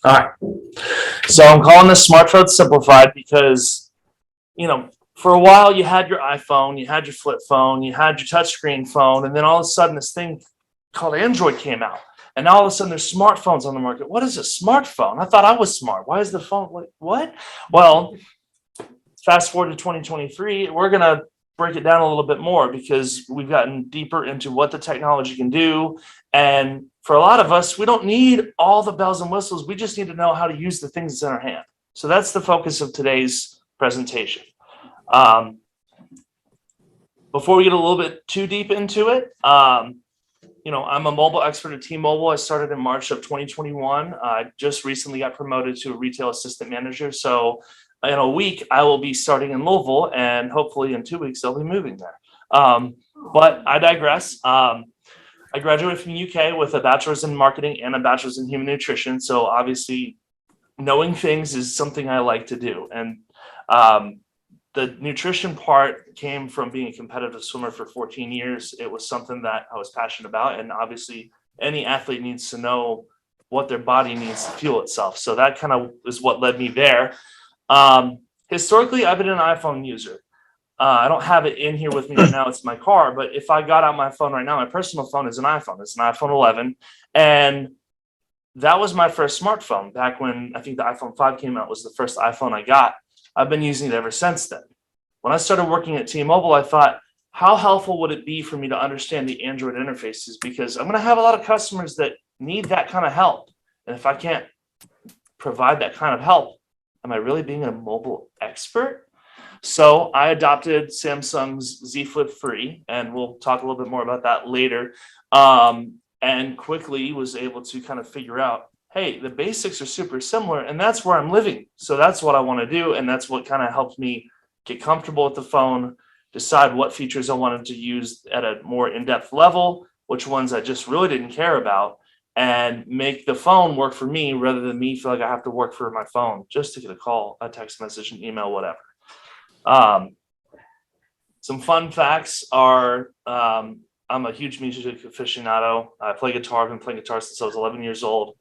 All right. So I'm calling this smartphone simplified because, for a while you had your iPhone, you had your flip phone, you had your touchscreen phone, and then all of a sudden this thing called Android came out. And now all of a sudden there's smartphones on the market. What is a smartphone? I thought I was smart. Why is the phone? What? Well, fast forward to 2023, we're going to break it down a little bit more because we've gotten deeper into what the technology can do. And for a lot of us, we don't need all the bells and whistles. We just need to know how to use the things that's in our hand. So that's the focus of today's presentation. Before we get a little bit too deep into it, I'm a mobile expert at T-Mobile. I started in March of 2021. I just recently got promoted to a retail assistant manager. So in a week, I will be starting in Louisville, and hopefully in 2 weeks, I'll be moving there. But I digress. I graduated from UK with a bachelor's in marketing and a bachelor's in human nutrition. So obviously, knowing things is something I like to do. And the nutrition part came from being a competitive swimmer for 14 years. It was something that I was passionate about. And obviously, any athlete needs to know what their body needs to fuel itself. So that kind of is what led me there. Historically, I've been an iPhone user. I don't have it in here with me right now. It's my car. But if I got out my phone right now, my personal phone is an iPhone. It's an iPhone 11. And that was my first smartphone back when I think the iPhone 5 came out was the first iPhone I got. I've been using it ever since then. When I started working at T-Mobile, I thought, how helpful would it be for me to understand the Android interfaces? Because I'm going to have a lot of customers that need that kind of help. And if I can't provide that kind of help, am I really being a mobile expert? So I adopted Samsung's Z Flip 3, and we'll talk a little bit more about that later, and quickly was able to kind of figure out, hey, the basics are super similar, and that's where I'm living. So that's what I want to do, and that's what kind of helped me get comfortable with the phone, decide what features I wanted to use at a more in-depth level, which ones I just really didn't care about, and make the phone work for me rather than me feel like I have to work for my phone just to get a call, a text message, an email, whatever. Some fun facts are I'm a huge music aficionado. I play guitar. I've been playing guitar since I was 11 years old.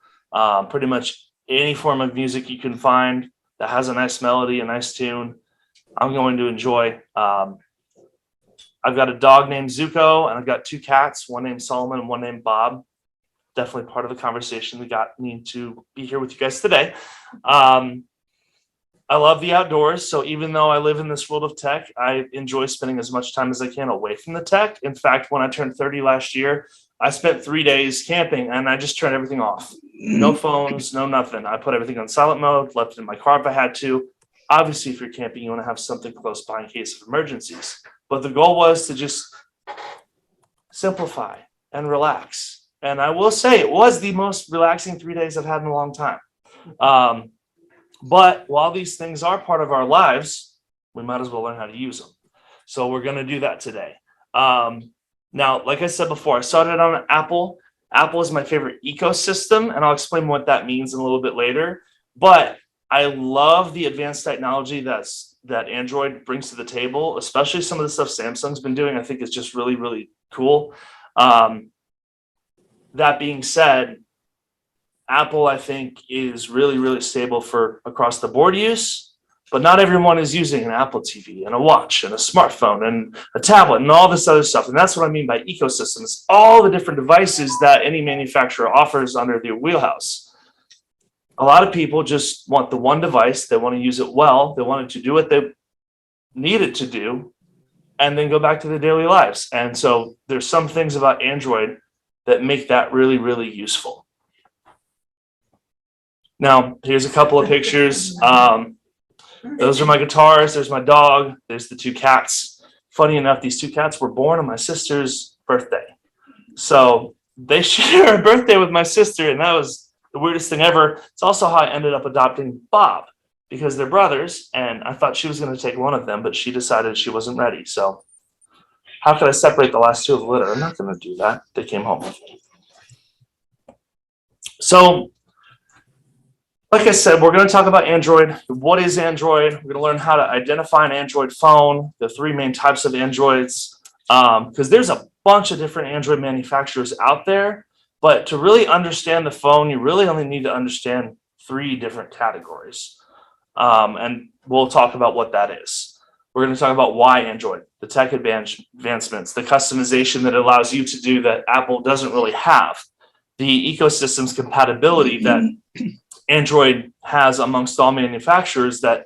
Pretty much any form of music you can find that has a nice melody, a nice tune, I'm going to enjoy. I've got a dog named Zuko, and I've got two cats, one named Solomon and one named Bob. Definitely part of the conversation that got me to be here with you guys today. I love the outdoors. So even though I live in this world of tech, I enjoy spending as much time as I can away from the tech. In fact, when I turned 30 last year, I spent 3 days camping and I just turned everything off. No phones, no nothing. I put everything on silent mode, left it in my car if I had to. Obviously, if you're camping, you want to have something close by in case of emergencies. But the goal was to just simplify and relax. And I will say it was the most relaxing 3 days I've had in a long time. But while these things are part of our lives, we might as well learn how to use them. So we're going to do that today. Now, like I said before, I started on Apple. Apple is my favorite ecosystem, and I'll explain what that means in a little bit later. But I love the advanced technology that Android brings to the table, especially some of the stuff Samsung's been doing. I think it's just really, really cool. That being said, Apple, I think, is really, really stable for across the board use, but not everyone is using an Apple TV and a watch and a smartphone and a tablet and all this other stuff. And that's what I mean by ecosystems, all the different devices that any manufacturer offers under their wheelhouse. A lot of people just want the one device. They want to use it well. They want it to do what they need it to do and then go back to their daily lives. And so there's some things about Android that make that really, really useful. Now, here's a couple of pictures. Those are my guitars. There's my dog. There's the two cats. Funny enough, these two cats were born on my sister's birthday. So they share a birthday with my sister, and that was the weirdest thing ever. It's also how I ended up adopting Bob, because they're brothers, and I thought she was going to take one of them, but she decided she wasn't ready. So how could I separate the last two of the litter? I'm not going to do that. They came home with me. So like I said, we're going to talk about Android. What is Android? We're going to learn how to identify an Android phone, the three main types of Androids, because there's a bunch of different Android manufacturers out there. But to really understand the phone, you really only need to understand three different categories. And we'll talk about what that is. We're going to talk about why Android, the tech advancements, the customization that allows you to do that Apple doesn't really have, the ecosystem's compatibility that Android has amongst all manufacturers that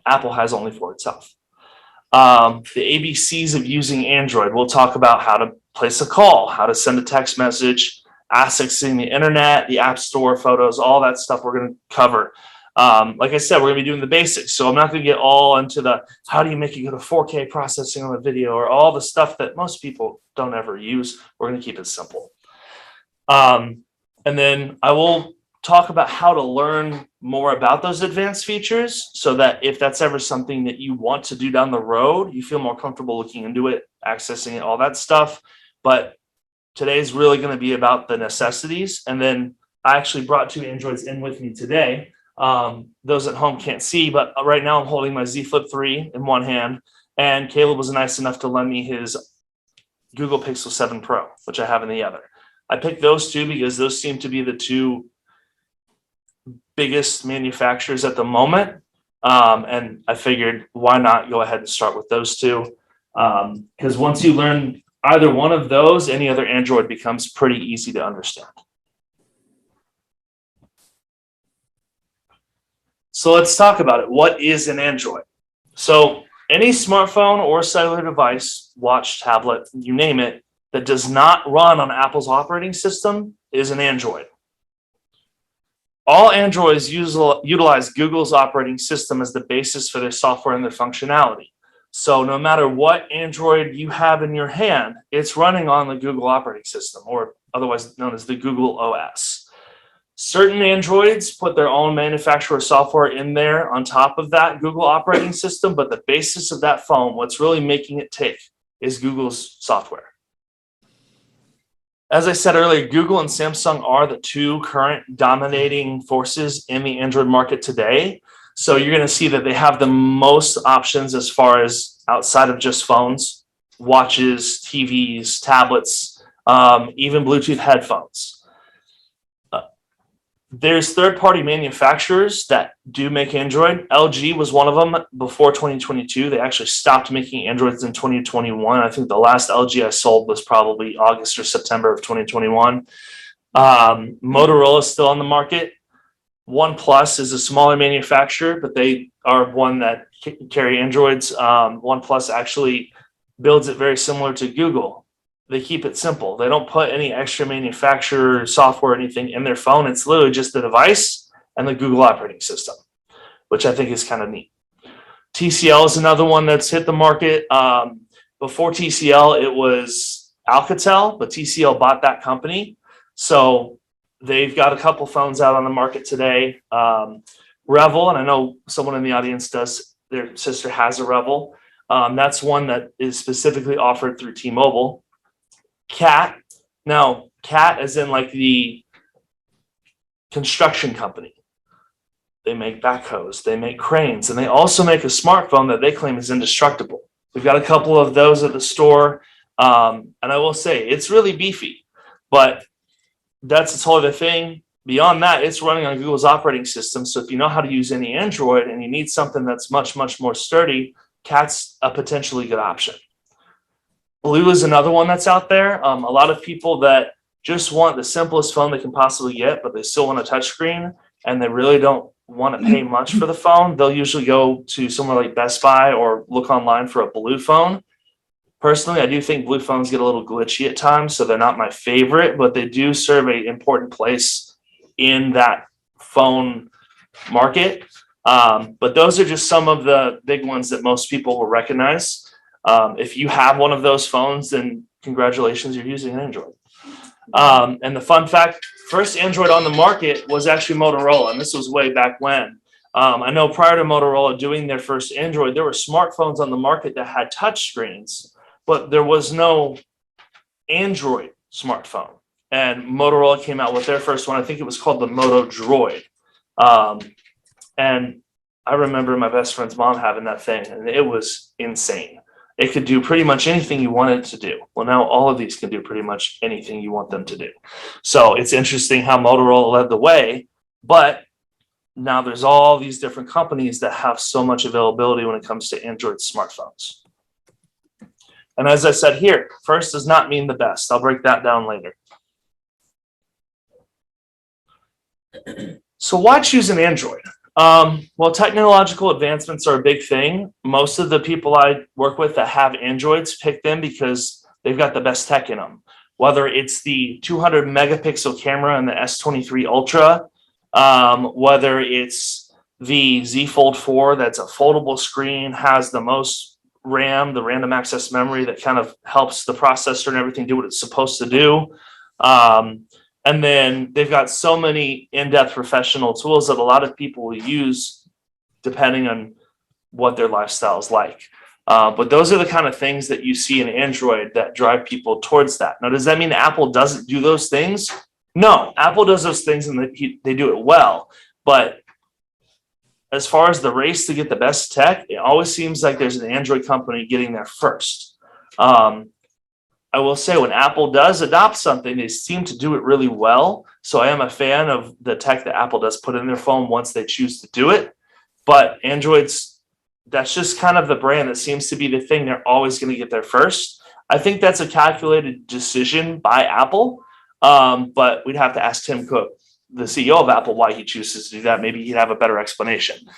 Apple has only for itself. The ABCs of using Android. We'll talk about how to place a call, how to send a text message, accessing the internet, the app store, photos, all that stuff we're going to cover. Like I said, we're going to be doing the basics. So I'm not going to get all into the how do you make it go to 4K processing on a video or all the stuff that most people don't ever use. We're going to keep it simple. And then I will talk about how to learn more about those advanced features so that if that's ever something that you want to do down the road, you feel more comfortable looking into it, accessing it, all that stuff. But today's really going to be about the necessities. And then I actually brought two Androids in with me today. Those at home can't see, but right now I'm holding my Z Flip 3 in one hand, and Caleb was nice enough to lend me his Google Pixel 7 Pro, which I have in the other. I picked those two because those seem to be the two biggest manufacturers at the moment. And I figured why not go ahead and start with those two. Because once you learn either one of those, any other Android becomes pretty easy to understand. So let's talk about it. What is an Android? So any smartphone or cellular device, watch, tablet, you name it, that does not run on Apple's operating system is an Android. All Androids utilize Google's operating system as the basis for their software and their functionality. So no matter what Android you have in your hand, it's running on the Google operating system, or otherwise known as the Google OS. Certain Androids put their own manufacturer software in there on top of that Google operating system, but the basis of that phone, what's really making it tick, is Google's software. As I said earlier, Google and Samsung are the two current dominating forces in the Android market today. So you're going to see that they have the most options as far as outside of just phones, watches, TVs, tablets, even Bluetooth headphones. There's third-party manufacturers that do make Android. LG was one of them before 2022. They actually stopped making Androids in 2021. I think the last LG I sold was probably August or September of 2021. Motorola is still on the market. OnePlus is a smaller manufacturer, but they are one that carry Androids. OnePlus actually builds it very similar to Google. They keep it simple. They don't put any extra manufacturer software or anything in their phone. It's literally just the device and the Google operating system, which I think is kind of neat. TCL is another one that's hit the market. Before TCL, it was Alcatel, but TCL bought that company. So they've got a couple phones out on the market today. Revel, and I know someone in the audience does, their sister has a Revel. That's one that is specifically offered through T-Mobile. Cat. Now, Cat is in like the construction company. They make backhoes, they make cranes, and they also make a smartphone that they claim is indestructible. We've got a couple of those at the store. And I will say it's really beefy, but that's a whole other thing. Beyond that, it's running on Google's operating system. So if you know how to use any Android and you need something that's much, much more sturdy, Cat's a potentially good option. Blue is another one that's out there. A lot of people that just want the simplest phone they can possibly get, but they still want a touchscreen and they really don't want to pay much for the phone. They'll usually go to somewhere like Best Buy or look online for a Blue phone. Personally, I do think Blue phones get a little glitchy at times, so they're not my favorite, but they do serve an important place in that phone market. But those are just some of the big ones that most people will recognize. If you have one of those phones, then congratulations, you're using an Android. And the fun fact, first Android on the market was actually Motorola, and this was way back when. I know prior to Motorola doing their first Android, there were smartphones on the market that had touch screens, but there was no Android smartphone. And Motorola came out with their first one. I think it was called the Moto Droid. And I remember my best friend's mom having that thing, and it was insane. It could do pretty much anything you want it to do. Well, now all of these can do pretty much anything you want them to do. So it's interesting how Motorola led the way, but now there's all these different companies that have so much availability when it comes to Android smartphones. And as I said here, first does not mean the best. I'll break that down later. So why choose an Android? Well, technological advancements are a big thing. Most of the people I work with that have Androids pick them because they've got the best tech in them. Whether it's the 200 megapixel camera in the S23 Ultra, whether it's the Z Fold 4 that's a foldable screen, has the most RAM, the random access memory that kind of helps the processor and everything do what it's supposed to do. And then they've got so many in-depth professional tools that a lot of people will use depending on what their lifestyle is like. But those are the kind of things that you see in Android that drive people towards that. Now, does that mean Apple doesn't do those things? No, Apple does those things and they do it well. But as far as the race to get the best tech, it always seems like there's an Android company getting there first. I will say when Apple does adopt something, they seem to do it really well. So I am a fan of the tech that Apple does put in their phone once they choose to do it. But Android's, that's just kind of the brand that seems to be the thing they're always going to get there first. I think that's a calculated decision by Apple. But we'd have to ask Tim Cook, the CEO of Apple, why he chooses to do that. Maybe he'd have a better explanation.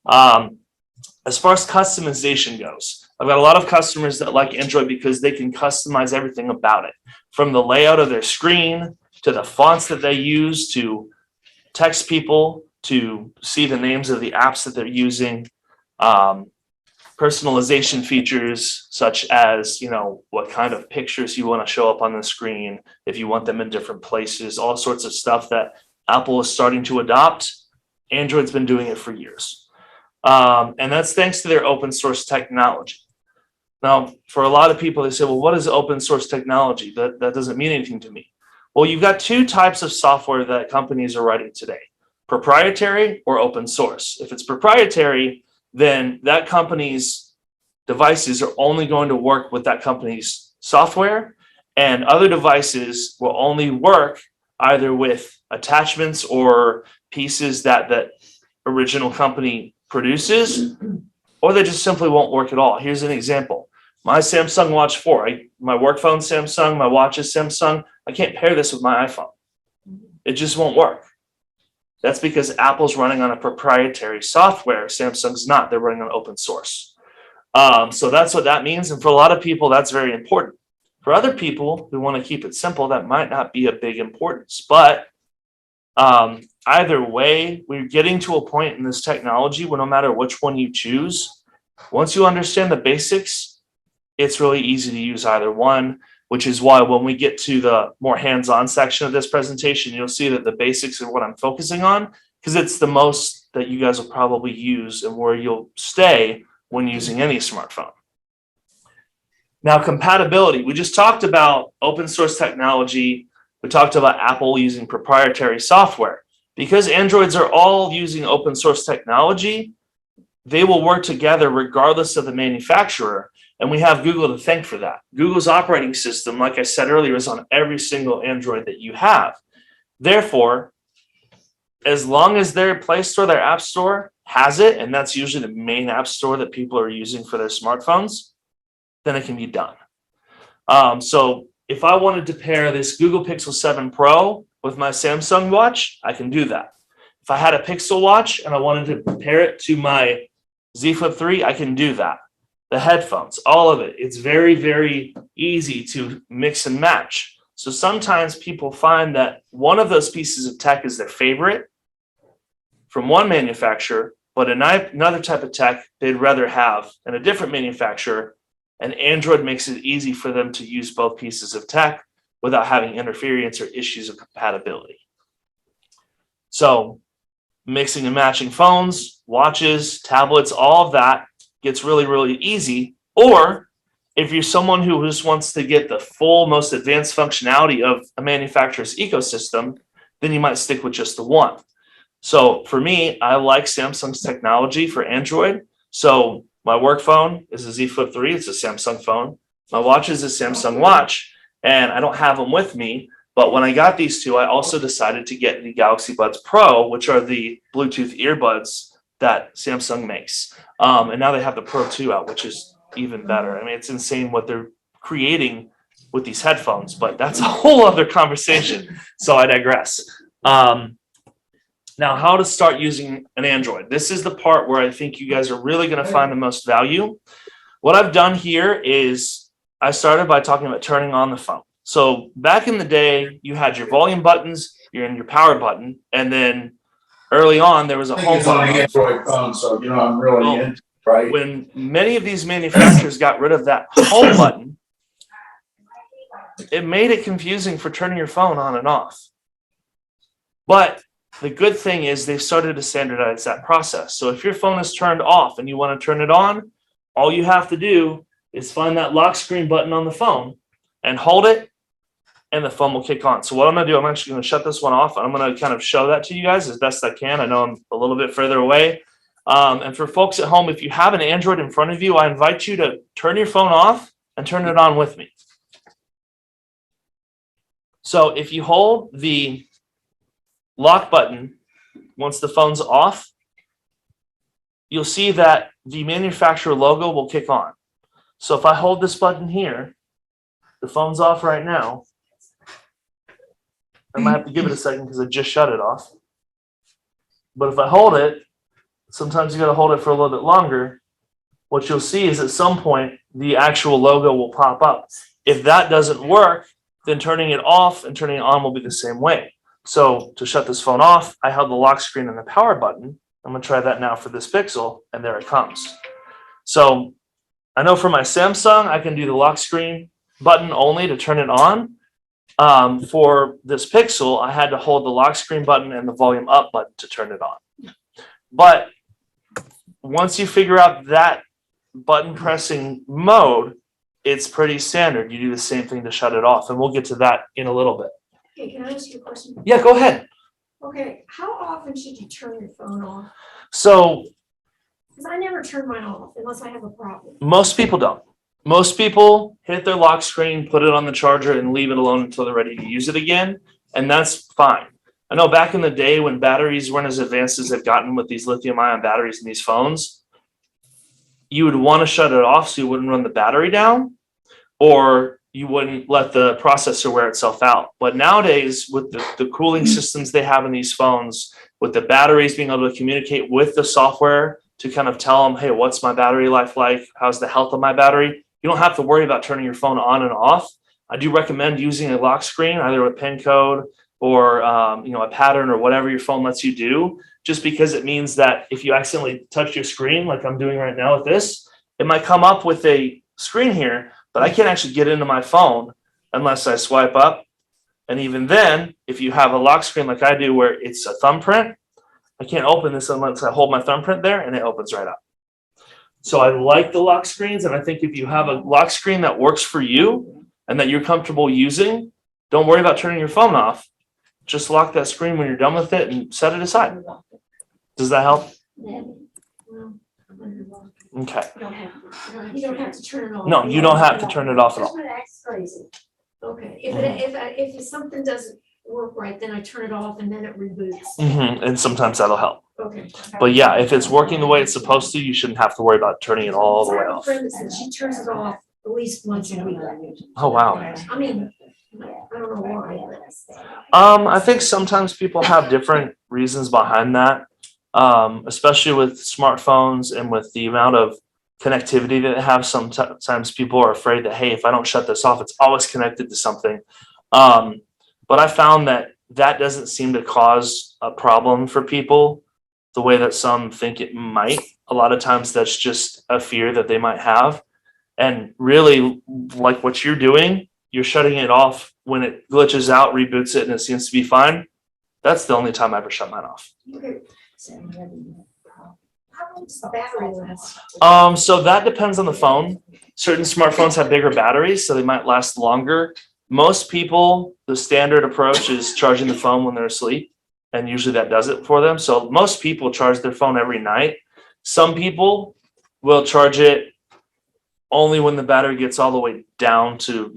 As far as customization goes, I've got a lot of customers that like Android because they can customize everything about it, from the layout of their screen to the fonts that they use to text people, to see the names of the apps that they're using, personalization features such as, what kind of pictures you want to show up on the screen, if you want them in different places, all sorts of stuff that Apple is starting to adopt. Android's been doing it for years. And that's thanks to their open source technology. Now, for a lot of people, they say, well, what is open source technology? That doesn't mean anything to me. Well, you've got two types of software that companies are writing today, proprietary or open source. If it's proprietary, then that company's devices are only going to work with that company's software, and other devices will only work either with attachments or pieces that the original company produces, or they just simply won't work at all. Here's an example. My Samsung Watch 4, my work phone Samsung, my watch is Samsung. I can't pair this with my iPhone. It just won't work. That's because Apple's running on a proprietary software. Samsung's not. They're running on open source. So that's what that means. And for a lot of people, that's very important. For other people who want to keep it simple, that might not be a big importance. But either way, we're getting to a point in this technology where no matter which one you choose, once you understand the basics, it's really easy to use either one, which is why when we get to the more hands-on section of this presentation, you'll see that the basics are what I'm focusing on, because it's the most that you guys will probably use and where you'll stay when using any smartphone. Now, compatibility. We just talked about open source technology. We talked about Apple using proprietary software. Because Androids are all using open source technology, they will work together regardless of the manufacturer. And we have Google to thank for that. Google's operating system, like I said earlier, is on every single Android that you have. Therefore, as long as their Play Store, their App Store has it, and that's usually the main app store that people are using for their smartphones, then it can be done. So if I wanted to pair this Google Pixel 7 Pro with my Samsung watch, I can do that. If I had a Pixel watch and I wanted to pair it to my Z Flip 3, I can do that. The headphones, all of it. It's very, very easy to mix and match. So sometimes people find that one of those pieces of tech is their favorite from one manufacturer, but another type of tech they'd rather have in a different manufacturer, and Android makes it easy for them to use both pieces of tech without having interference or issues of compatibility. So mixing and matching phones, watches, tablets, all of that gets really, really easy. Or if you're someone who just wants to get the full, most advanced functionality of a manufacturer's ecosystem, then you might stick with just the one. So for me, I like Samsung's technology for Android. So my work phone is a Z Flip 3. It's a Samsung phone. My watch is a Samsung watch, and I don't have them with me, But when I got these two, I also decided to get the Galaxy Buds Pro, which are the Bluetooth earbuds that Samsung makes. And now they have the Pro 2 out, which is even better. I mean, it's insane what they're creating with these headphones, but that's a whole other conversation. So I digress. Now, how to start using an Android. This is the part where I think you guys are really going to find the most value. What I've done here is I started by talking about turning on the phone. So back in the day, you had your volume buttons, your power button, and then early on there was a home button. It's on an Android phone, so I'm really into it, right? When many of these manufacturers got rid of that home button, it made it confusing for turning your phone on and off. But the good thing is they've started to standardize that process. So if your phone is turned off and you want to turn it on, all you have to do is find that lock screen button on the phone and hold it, and the phone will kick on. So what I'm going to do, I'm actually going to shut this one off. I'm going to kind of show that to you guys as best I can. I know I'm a little bit further away. And for folks at home, if you have an Android in front of you, I invite you to turn your phone off and turn it on with me. So if you hold the lock button once the phone's off, you'll see that the manufacturer logo will kick on. So if I hold this button here, the phone's off right now. I might have to give it a second because I just shut it off. But if I hold it, sometimes you got to hold it for a little bit longer. What you'll see is at some point, the actual logo will pop up. If that doesn't work, then turning it off and turning it on will be the same way. So to shut this phone off, I held the lock screen and the power button. I'm going to try that now for this Pixel, and there it comes. So I know for my Samsung, I can do the lock screen button only to turn it on. For this Pixel, I had to hold the lock screen button and the volume up button to turn it on. But once you figure out that button pressing mode, it's pretty standard. You do the same thing to shut it off, and we'll get to that in a little bit. Okay, can I ask you a question? Yeah, go ahead. Okay, how often should you turn your phone off? So Because I never turn mine off unless I have a problem. most people don't. Most people hit their lock screen, put it on the charger, and leave it alone until they're ready to use it again, and that's fine. I know back in the day when batteries weren't as advanced as they've gotten with these lithium-ion batteries in these phones, you would want to shut it off so you wouldn't run the battery down, or you wouldn't let the processor wear itself out. But nowadays, with the cooling systems they have in these phones, with the batteries being able to communicate with the software to kind of tell them, hey, what's my battery life like? How's the health of my battery? You don't have to worry about turning your phone on and off. I do recommend using a lock screen, either with PIN code or a pattern or whatever your phone lets you do, just because it means that if you accidentally touch your screen, like I'm doing right now with this, it might come up with a screen here, but I can't actually get into my phone unless I swipe up. And even then, if you have a lock screen like I do where it's a thumbprint, I can't open this unless I hold my thumbprint there, and it opens right up. So I like the lock screens, and I think if you have a lock screen that works for you and that you're comfortable using, don't worry about turning your phone off. Just lock that screen when you're done with it and set it aside. Does that help? Yeah. Well, Okay. you don't have to turn it off. No, you don't have to turn it off at all. That's crazy. Okay, if something doesn't work right, then I turn it off and then it reboots. And sometimes that'll help. Okay. But yeah, if it's working the way it's supposed to, you shouldn't have to worry about turning it all the way I have a off. friend that said she turns it off at least once a week. Oh, wow. I mean, I don't know why. I think sometimes people have different reasons behind that, especially with smartphones and with the amount of connectivity that they have. Sometimes people are afraid that, hey, if I don't shut this off, it's always connected to something. But I found that doesn't seem to cause a problem for people the way that some think it might. A lot of times that's just a fear that they might have. And really, like what you're doing, you're shutting it off when it glitches out, reboots it, and it seems to be fine. That's the only time I ever shut mine off. Okay. How long does the battery last? So that depends on the phone. Certain smartphones have bigger batteries, so they might last longer. Most people, the standard approach is charging the phone when they're asleep, and usually that does it for them. So most people charge their phone every night. Some people will charge it only when the battery gets all the way down to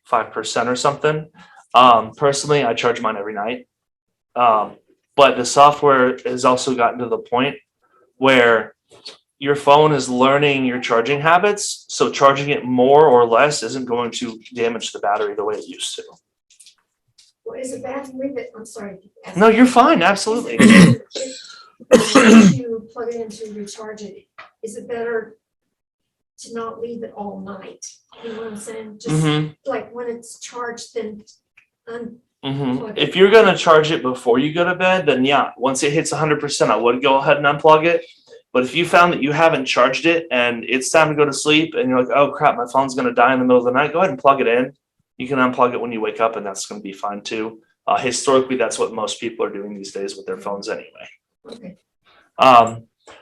5% or something. Personally, I charge mine every night. But the software has also gotten to the point where your phone is learning your charging habits. So charging it more or less isn't going to damage the battery the way it used to. Well, is it bad to leave it, I'm sorry. No, you're fine. Absolutely. If you plug it in to recharge it, is it better to not leave it all night? You know what I'm saying? Just Mhm. like when it's charged, then If you're gonna charge it before you go to bed, then yeah, once it hits 100%, I would go ahead and unplug it. But if you found that you haven't charged it and it's time to go to sleep and you're like, oh crap, my phone's gonna die in the middle of the night, go ahead and plug it in. You can unplug it when you wake up, and that's gonna be fine too. Historically, that's what most people are doing these days with their phones anyway. okay.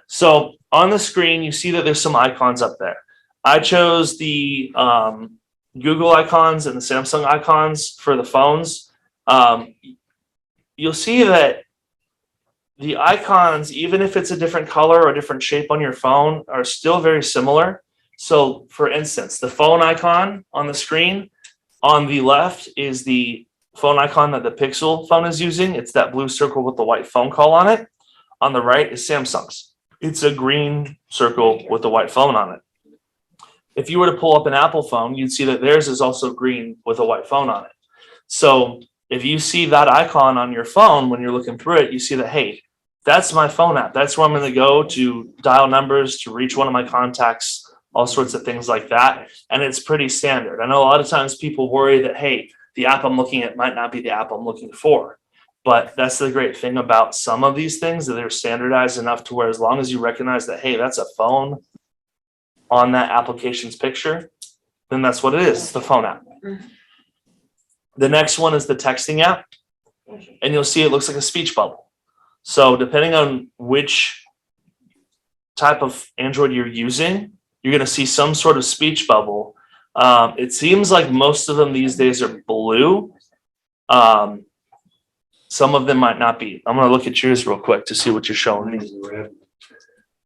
So on the screen, you see that there's some icons up there. I chose the Google icons and the Samsung icons for the phones. You'll see that the icons, even if it's a different color or a different shape on your phone, are still very similar. So for instance, the phone icon on the screen on the left is the phone icon that the Pixel phone is using. It's that blue circle with the white phone call on it. On the right is Samsung's. It's a green circle with the white phone on it. If you were to pull up an Apple phone, you'd see that theirs is also green with a white phone on it. So if you see that icon on your phone when you're looking through it, you see that, hey, that's my phone app. That's where I'm going to go to dial numbers, to reach one of my contacts, all sorts of things like that. And it's pretty standard. I know a lot of times people worry that, hey, the app I'm looking at might not be the app I'm looking for. But that's the great thing about some of these things, that they're standardized enough to where as long as you recognize that, hey, that's a phone on that application's picture, then that's what it is. It's the phone app. The next one is the texting app, and you'll see it looks like a speech bubble. So depending on which type of Android you're using, you're going to see some sort of speech bubble. It seems like most of them these days are blue. Some of them might not be. I'm going to look at yours real quick to see what you're showing me.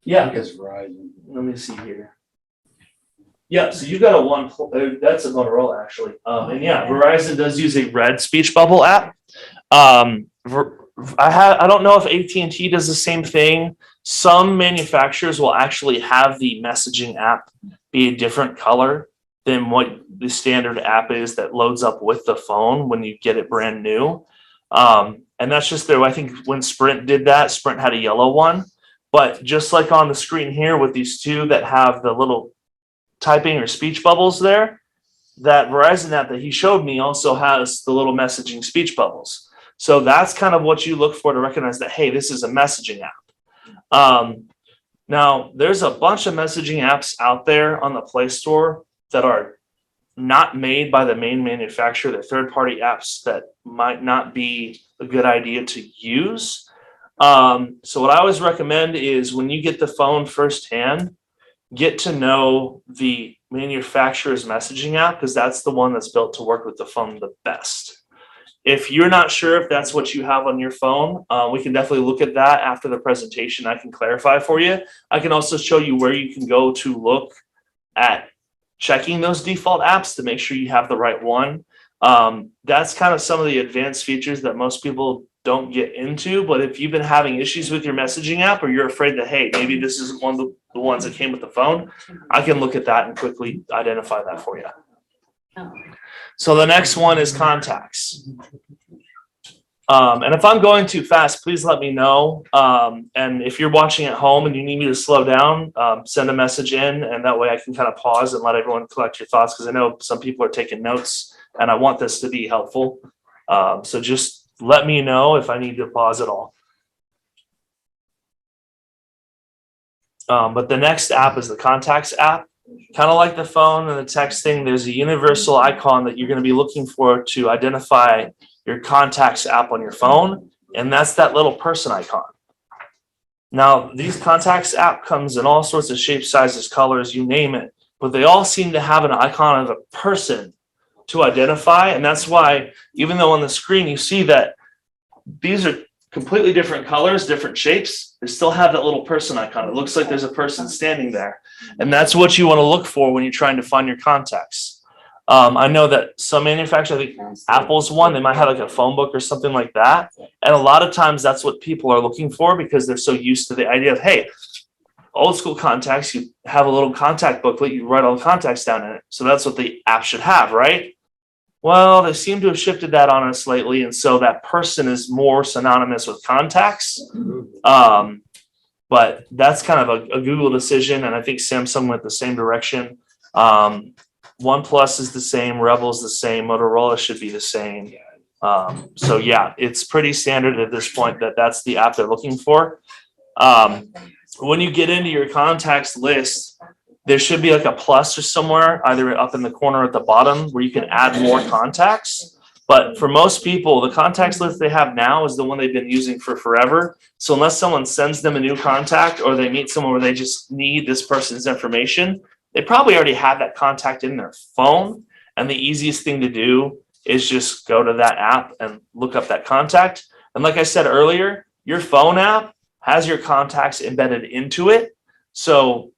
Yeah. Let me see here. Yeah, so you've got a one, that's a Motorola actually. And yeah, Verizon does use a red speech bubble app. I don't know if AT&T does the same thing. Some manufacturers will actually have the messaging app be a different color than what the standard app is that loads up with the phone when you get it brand new. And that's just there. I think when Sprint did that, Sprint had a yellow one. But just like on the screen here with these two that have the little typing or speech bubbles there, that Verizon app that he showed me also has the little messaging speech bubbles. So that's kind of what you look for to recognize that, hey, this is a messaging app. Now, there's a bunch of messaging apps out there on the Play Store that are not made by the main manufacturer. They're third-party apps that might not be a good idea to use. So what I always recommend is when you get the phone firsthand, get to know the manufacturer's messaging app, because that's the one that's built to work with the phone the best. If you're not sure if that's what you have on your phone, we can definitely look at that after the presentation. I can clarify for you. I can also show you where you can go to look at checking those default apps to make sure you have the right one. That's kind of some of the advanced features that most people don't get into. But if you've been having issues with your messaging app, or you're afraid that, hey, maybe this isn't one of the ones that came with the phone, I can look at that and quickly identify that for you. So the next one is contacts. And if I'm going too fast, please let me know. And if you're watching at home and you need me to slow down, send a message in, and that way I can kind of pause and let everyone collect your thoughts, because I know some people are taking notes and I want this to be helpful. So just let me know if I need to pause at all. But the next app is the contacts app. Kind of like the phone and the texting, there's a universal icon that you're going to be looking for to identify your contacts app on your phone, and that's that little person icon. Now, these contacts app comes in all sorts of shapes, sizes, colors, you name it, but they all seem to have an icon of a person to identify, and that's why, even though on the screen you see that these are completely different colors, different shapes, they still have that little person icon. It looks like there's a person standing there, and that's what you want to look for when you're trying to find your contacts. I know that some manufacturers, I think Apple's one, they might have like a phone book or something like that. And a lot of times that's what people are looking for because they're so used to the idea of, hey, old school contacts, you have a little contact booklet, you write all the contacts down in it. So that's what the app should have, right? Well, they seem to have shifted that on us lately. And so that person is more synonymous with contacts. But that's kind of a Google decision. And I think Samsung went the same direction. OnePlus is the same, Rebel's the same, Motorola should be the same. So yeah, it's pretty standard at this point that that's the app they're looking for. When you get into your contacts list, there should be like a plus or somewhere, either up in the corner at the bottom where you can add more contacts. But for most people, the contacts list they have now is the one they've been using for forever. So unless someone sends them a new contact or they meet someone where they just need this person's information, they probably already have that contact in their phone. And the easiest thing to do is just go to that app and look up that contact. And like I said earlier, your phone app has your contacts embedded into it. So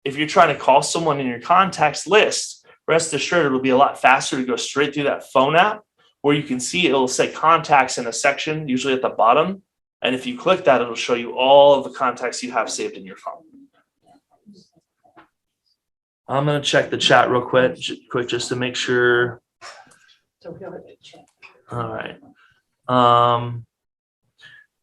if you're trying to call someone in your contacts list, rest assured it'll be a lot faster to go straight through that phone app where you can see it'll say contacts in a section, usually at the bottom. And if you click that, it'll show you all of the contacts you have saved in your phone. I'm going to check the chat real quick just to make sure. All right.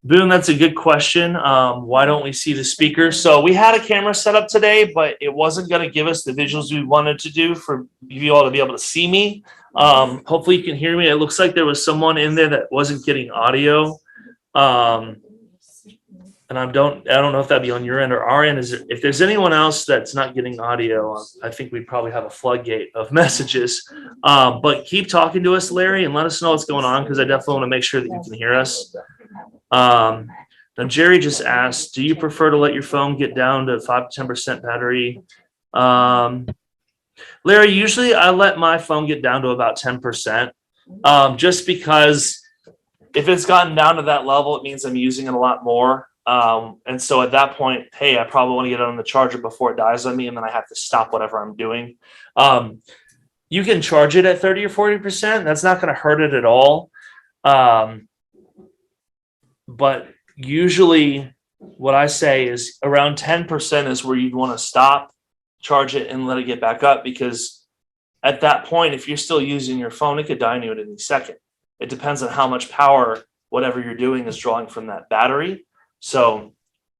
Boone, that's a good question. Why don't we see the speaker? So we had a camera set up today, but it wasn't going to give us the visuals we wanted to do for you all to be able to see me. Hopefully you can hear me. It looks like there was someone in there that wasn't getting audio. And I don't know if that'd be on your end or our end. If there's anyone else that's not getting audio, I think we probably have a floodgate of messages. But keep talking to us, Larry, and let us know what's going on because I definitely want to make sure that you can hear us. Now Jerry just asked, do you prefer to let your phone get down to 5 to 10% battery? Larry, usually I let my phone get down to about 10%, just because if it's gotten down to that level, it means I'm using it a lot more. And so at that point, hey, I probably want to get it on the charger before it dies on me, and then I have to stop whatever I'm doing. You can charge it at 30 or 40%. That's not going to hurt it at all. But usually what I say is around 10% is where you'd want to stop, charge it, and let it get back up. Because at that point, if you're still using your phone, it could die on you at any second. It depends on how much power whatever you're doing is drawing from that battery. So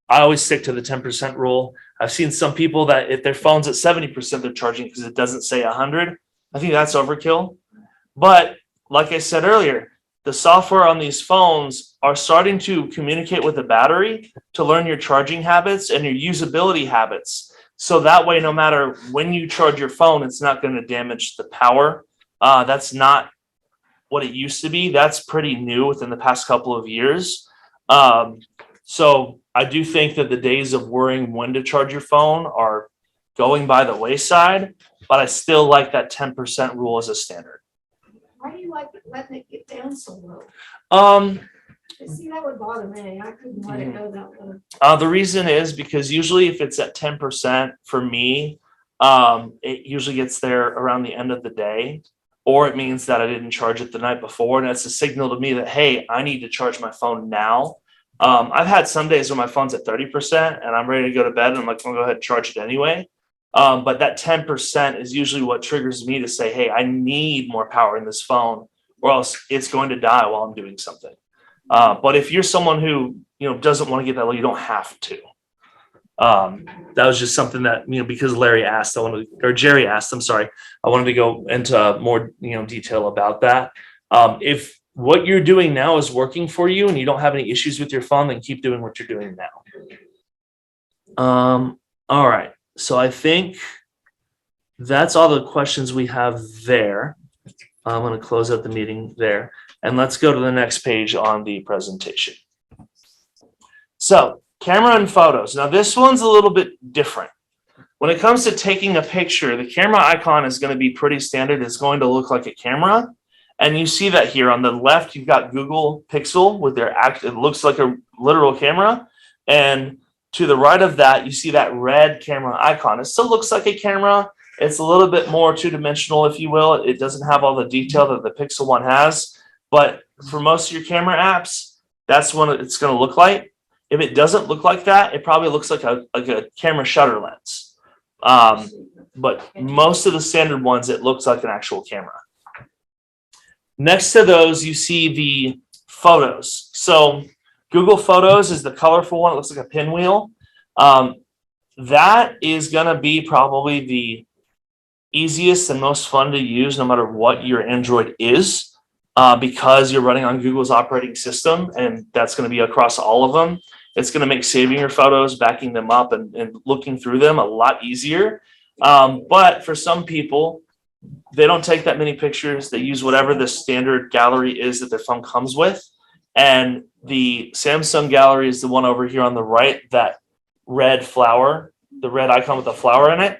I always stick to the 10% rule. I've seen some people that if their phone's at 70%, they're charging because it doesn't say 100. I think that's overkill. But like I said earlier, the software on these phones are starting to communicate with the battery to learn your charging habits and your usability habits. So that way, no matter when you charge your phone, it's not going to damage the power. That's not what it used to be. That's pretty new within the past couple of years. So I do think that the days of worrying when to charge your phone are going by the wayside, but I still like that 10% rule as a standard. Why do you like letting it get down so low? See, that would bother me. I couldn't let it go that low. The reason is because usually if it's at 10% for me, it usually gets there around the end of the day, or it means that I didn't charge it the night before. And it's a signal to me that, hey, I need to charge my phone now. I've had some days where my phone's at 30% and I'm ready to go to bed and I'm like, I'll go ahead and charge it anyway. But that 10% is usually what triggers me to say, hey, I need more power in this phone or else it's going to die while I'm doing something. But if you're someone who, doesn't want to get that low, you don't have to. That was just something that, because Larry asked, Jerry asked, I'm sorry, I wanted to go into more, detail about that. If what you're doing now is working for you and you don't have any issues with your phone, then keep doing what you're doing now. All right. So I think that's all the questions we have there. I'm going to close out the meeting there and let's go to the next page on the presentation. So camera and photos. Now this one's a little bit different. When it comes to taking a picture, the camera icon is going to be pretty standard. It's going to look like a camera. And you see that here on the left, you've got Google Pixel with their it looks like a literal camera. And to the right of that, you see that red camera icon. It still looks like a camera. It's a little bit more two-dimensional, if you will. It doesn't have all the detail that the Pixel one has, but for most of your camera apps, that's what it's going to look like. If it doesn't look like that, it probably looks like a camera shutter lens. But most of the standard ones, it looks like an actual camera. Next to those, you see the photos. So Google Photos is the colorful one. It looks like a pinwheel. That is going to be probably the easiest and most fun to use no matter what your Android is, because you're running on Google's operating system, and that's going to be across all of them. It's going to make saving your photos, backing them up, and looking through them a lot easier. But for some people, they don't take that many pictures. They use whatever the standard gallery is that their phone comes with. And the Samsung gallery is the one over here on the right, that red flower, the red icon with the flower in it.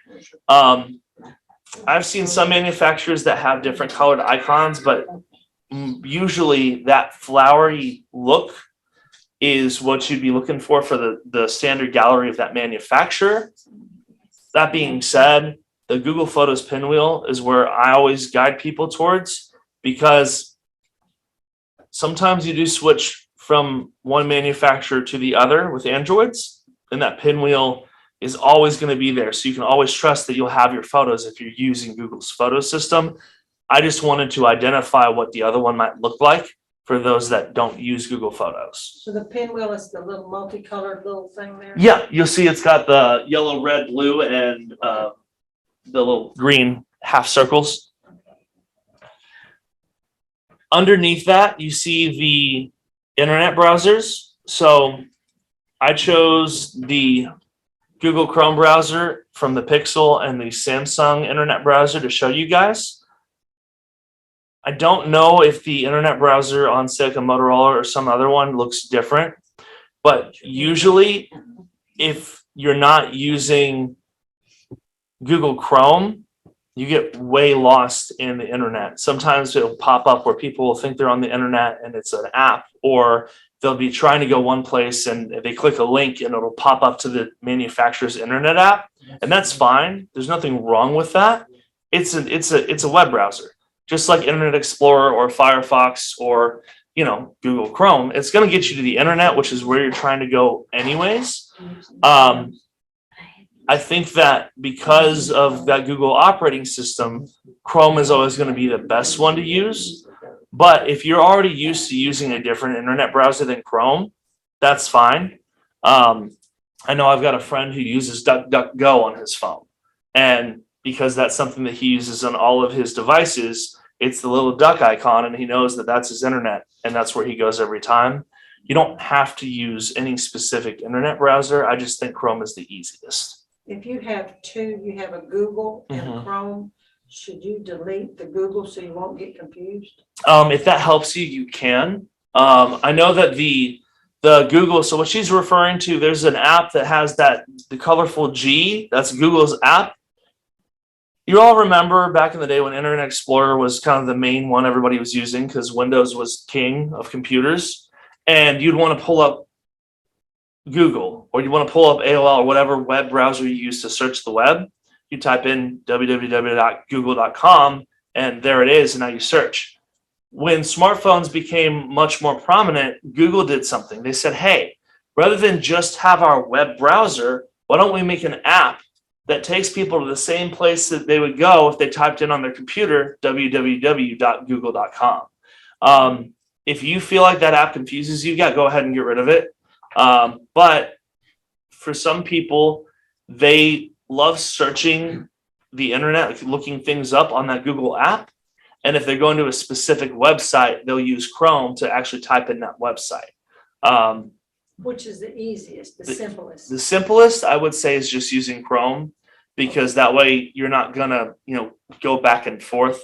I've seen some manufacturers that have different colored icons, but usually that flowery look is what you'd be looking for the standard gallery of that manufacturer. That being said, the Google Photos pinwheel is where I always guide people towards, because sometimes you do switch from one manufacturer to the other with Androids, and that pinwheel is always going to be there. So you can always trust that you'll have your photos if you're using Google's photo system. I just wanted to identify what the other one might look like for those that don't use Google Photos. So the pinwheel is the little multicolored little thing there? Yeah, you'll see it's got the yellow, red, blue, and the little green half circles. Underneath that, you see the internet browsers. So I chose the Google Chrome browser from the Pixel and the Samsung internet browser to show you guys. I don't know if the internet browser on, say, like a Motorola or some other one looks different, but usually if you're not using Google Chrome, you get way lost in the internet. Sometimes it'll pop up where people will think they're on the internet and it's an app, or they'll be trying to go one place and they click a link and it'll pop up to the manufacturer's internet app. And that's fine. There's nothing wrong with that. It's a web browser, just like Internet Explorer or Firefox or, Google Chrome. It's going to get you to the internet, which is where you're trying to go anyways. I think that because of that Google operating system, Chrome is always going to be the best one to use. But if you're already used to using a different internet browser than Chrome, that's fine. I know I've got a friend who uses DuckDuckGo on his phone. And because that's something that he uses on all of his devices, it's the little duck icon, and he knows that that's his internet, and that's where he goes every time. You don't have to use any specific internet browser. I just think Chrome is the easiest. If you have two, you have a Google and a Chrome, should you delete the Google so you won't get confused? If that helps you, you can. I know that the Google, so what she's referring to, there's an app that has the colorful G, that's Google's app. You all remember back in the day when Internet Explorer was kind of the main one everybody was using because Windows was king of computers, and you'd want to pull up Google, or you want to pull up AOL or whatever web browser you use to search the web. You type in www.google.com, and there it is, and now you search. When smartphones became much more prominent, Google did something. They said, hey, rather than just have our web browser, why don't we make an app that takes people to the same place that they would go if they typed in on their computer, www.google.com. If you feel like that app confuses you, go ahead and get rid of it. But for some people, they love searching the internet, like looking things up on that Google app. And if they're going to a specific website, they'll use Chrome to actually type in that website. Which is the easiest, the simplest? The simplest, I would say, is just using Chrome, because that way you're not gonna, go back and forth.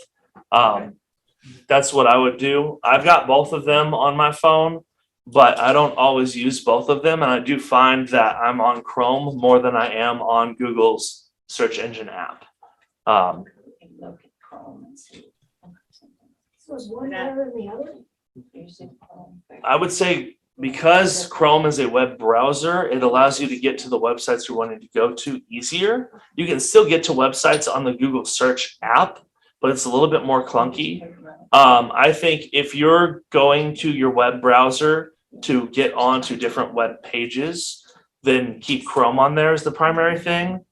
That's what I would do. I've got both of them on my phone, but I don't always use both of them. And I do find that I'm on Chrome more than I am on Google's search engine app. So is one better than the other? I would say because Chrome is a web browser, it allows you to get to the websites you're wanting to go to easier. You can still get to websites on the Google search app, but it's a little bit more clunky. I think if you're going to your web browser to get onto different web pages, then keep Chrome on there as the primary thing.